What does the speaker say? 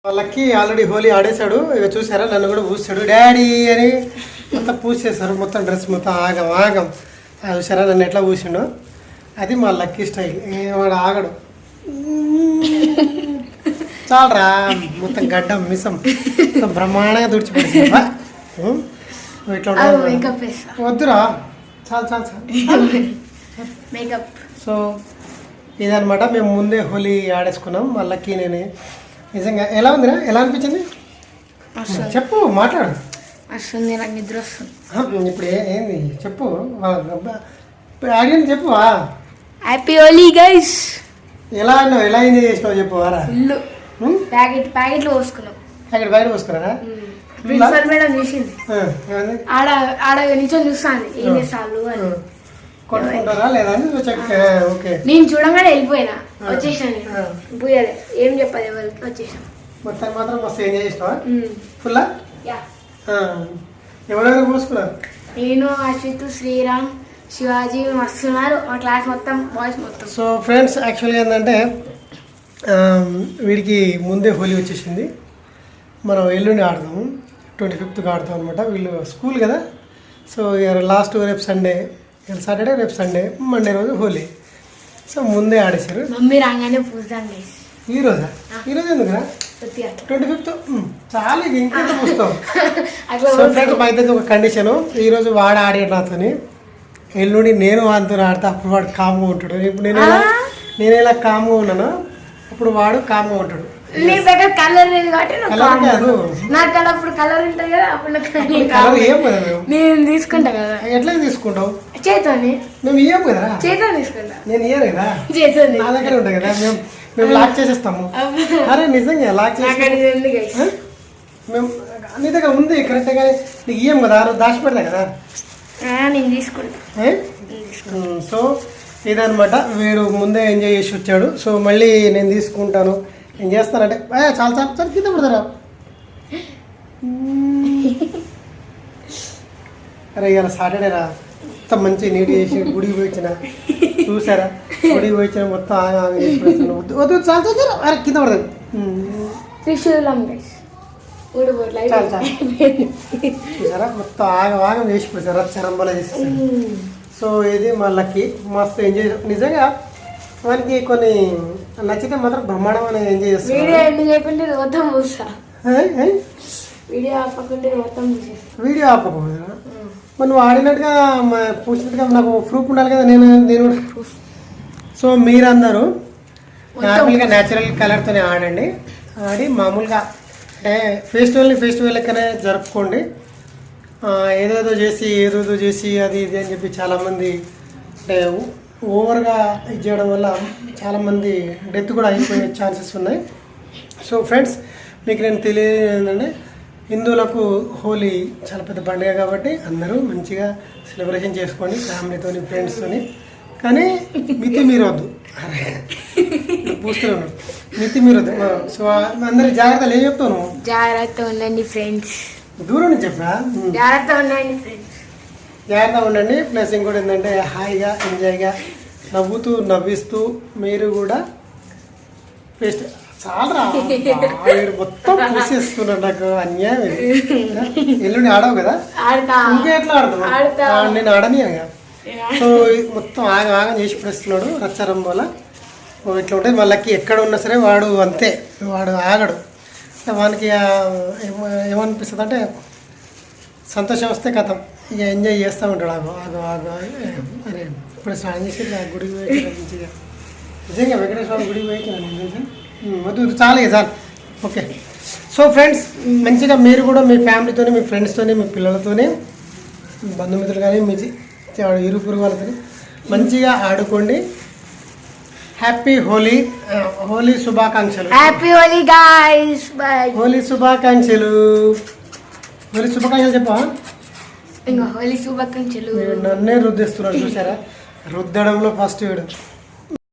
వాళ్ళకి ఆల్రెడీ హోలీ ఆడేశాడు. ఇక చూసారా, నన్ను కూడా పూసాడు డాడీ అని. మొత్తం పూసేశారు, మొత్తం డ్రెస్ మొత్తం ఆగం ఆగం. చూసారా నన్ను ఎట్లా పూసిండో. అది మా లక్కీ స్టైల్. వాడు ఆగడు. చాలరా, మొత్తం గడ్డం మిసం మొత్తం బ్రహ్మాండంగా తుడిచిపెట్టి ఇట్లా వద్దురా, చాలు చాలు చాలు మేకప్. సో ఇదనమాట, మేము ముందే హోలీ ఆడేసుకున్నాం. మా లక్కీ నేను. నిజంగా ఎలా ఉందిరా, ఎలా అనిపించింది చెప్పు, మాట్లాడు. వస్తుంది, నాకు నిద్ర వస్తుంది. ఇప్పుడు ఏంది చెప్పు, ఆడియన్స్ చెప్పు. Happy Holi guys. ఎలా అన్నావు, ఎలా ఎంజాయ్ చేసినావు చెప్పు. వారా ప్యాకెట్లు పోసుకున్నాం. ప్యాకెట్ బయట పోసుకున్నారా? ప్రిన్సిపల్ మేడం చూసింది, ఆడ నిల్చొని చూస్తాను ఏం చేస్తాను అని. కొట్టుకుంటారా లేదా అని ఓకే. నేను చూడగానే వెళ్ళిపోయినా, వచ్చేసాను. పోయాలి ఏం చెప్పాలి ఎవరికి, వచ్చేసాను. మొత్తం మాత్రం మస్తు ఎంజాయ్ చేసినావా ఫుల్లా? ఎవరెవరు పోసుకున్నారు? నేను, అశ్విత్, శ్రీరామ్, శివాజీ వస్తున్నారు. మా క్లాస్ మొత్తం బాయ్స్ మొత్తం. సో ఫ్రెండ్స్, యాక్చువల్గా ఏంటంటే వీడికి ముందే హోలీ వచ్చేసింది. మనం ఎల్లుండి ఆడదాము, 25th ఆడతాం అనమాట. వీళ్ళు స్కూల్ కదా. సో లాస్ట్ రేపు సండే, సాటర్డే, రేపు సండే, మండే రోజు హోలీ. సో ముందే ఆడేశారు. మమ్మీ రాగానే పూస్తాం. ఈరోజా? ఈరోజు ఎందుకురా? 25th చాలా ఇంకెంత పూస్తాం. సో ఫ్రెండ్స్, మా ఇద్దరికి ఒక కండిషను. ఈరోజు వాడు ఆడాడు నాతోని, ఎల్లుండి నేను వాడితో ఆడతా. అప్పుడు వాడు కామ్గా ఉంటాడు. ఇప్పుడు నేను ఎలా కామ్గా ఉన్నాను, అప్పుడు వాడు కామ్గా ఉంటాడు. కలర్ లేదు కాబట్టి కాదు, నాకు అప్పుడు కలర్ ఉంటుంది కదా, అప్పుడు కలర్ ఏం కదా నేను తీసుకుంటా కదా. ఎట్లా తీసుకుంటావు? చేతోని. మేము ఇయ్యం కదా. చేతో తీసుకుంటా. నేను ఇయ్యను కదా, చేతోని నా దగ్గర ఉంటాయి కదా. మేము లాక్ చేసేస్తాము. అరే నిజంగా లాక్ చేసి మేము నీ దగ్గర ఉంది కరెక్ట్, కానీ నీకు ఇయ్యం కదా, దాచి పెడతా కదా. నేను తీసుకుంటా. సో ఇదనమాట, వీడు ముందే ఎంజాయ్ చేసి వచ్చాడు. సో మళ్ళీ నేను తీసుకుంటాను. ఏం చేస్తానంటే చాలా చాలా చాలా కింద పడతారా. అరే ఇవాళ సాటర్డే రా, మొత్తం మంచి నీట్ చేసి గుడికి పోయించిన. చూసారా, గుడికి పోయించిన మొత్తం ఆగా చేసి పెడుతున్నాను. వద్దు చాలా చాలా, అరే కింద పడతాను. చూసారా, మొత్తం ఆగం చేసి పెడతారు, చరంబలా చేసేసారు. సో ఇది మా లక్కీ, మస్తు ఎంజాయ్. నిజంగా మనకి కొన్ని నచ్చితే మాత్రం బ్రహ్మాండమైన ఎంజాయ్ చేస్తాం. వీడియో ఆపకపోదా? మరి నువ్వు ఆడినట్టుగా పూసినట్టుగా నాకు ప్రూఫ్ ఉండాలి కదా. నేను ప్రూఫ్. సో మీరందరూ నార్మల్గా న్యాచురల్ కలర్తోనే ఆడండి. ఆడి మామూలుగా అంటే ఫెస్టివల్ లెక్కనే జరుపుకోండి. ఏదేదో చేసి అది ఇది అని చెప్పి చాలామంది అంటే ఓవర్గా ఇది చేయడం వల్ల చాలామంది డెత్ కూడా అయిపోయే ఛాన్సెస్ ఉన్నాయి. సో ఫ్రెండ్స్, మీకు నేను తెలియదు ఏంటంటే, హిందువులకు హోలీ చాలా పెద్ద పండుగ కాబట్టి అందరూ మంచిగా సెలబ్రేషన్ చేసుకోండి ఫ్యామిలీతోని, ఫ్రెండ్స్తోని. కానీ మితి మీరొద్దు, పూస్తున్నాను, మితి మీరొద్దు. సో అందరికి జాగ్రత్తలు ఏం చెప్తాను? జాగ్రత్త ఉండండి ఫ్రెండ్స్. దూరం నుంచి చెప్పరా, జాగ్రత్త ఉండండి ఫ్రెండ్స్, జాగ్రత్తగా ఉండండి. ప్లస్ ఇంకోటి ఏంటంటే, హాయిగా ఎంజాయ్గా నవ్విస్తూ మీరు కూడా ఫెస్ట్. చాలా మొత్తం పూసేస్తున్నాడు, నాకు అన్యాయం. ఎల్లుండి ఆడవు కదా, ఇంకా ఎట్లా ఆడతావు? నేను ఆడని కదా. సో మొత్తం ఆగం చేసి పడేస్తున్నాడు రచ్చరం వల్ల. ఇట్లా ఉంటుంది. వాళ్ళకి ఎక్కడ ఉన్నా సరే వాడు అంతే, వాడు ఆగడు. వానికి ఏమనిపిస్తుంది అంటే, సంతోషం వస్తే కథం ఇక ఎంజాయ్ చేస్తూ ఉంటాడు. ఆగో అరే ఇప్పుడు స్నానం చేసి గుడికి పోయి మంచిగా. నిజంగా వెంకటేశ్వర గుడికి పోయి వద్దు చాలా సార్. ఓకే. సో ఫ్రెండ్స్, మంచిగా మీరు కూడా మీ ఫ్యామిలీతోని, మీ ఫ్రెండ్స్తోని, మీ పిల్లలతోని, బంధుమిత్రులు కానీ మీ ఇరుపురు వాళ్ళతో మంచిగా ఆడుకోండి. హ్యాపీ హోలీ. హోలీ శుభాకాంక్షలు. Happy Holi guys. హోలీ శుభాకాంక్షలు. హోలీ శుభాకాంక్షలు చెప్పా. హోలీ శుభాకాంక్షలు. నన్నే రుద్దిస్తున్నాడు చూసారా, రుద్దడంలో ఫస్ట్ వీడు.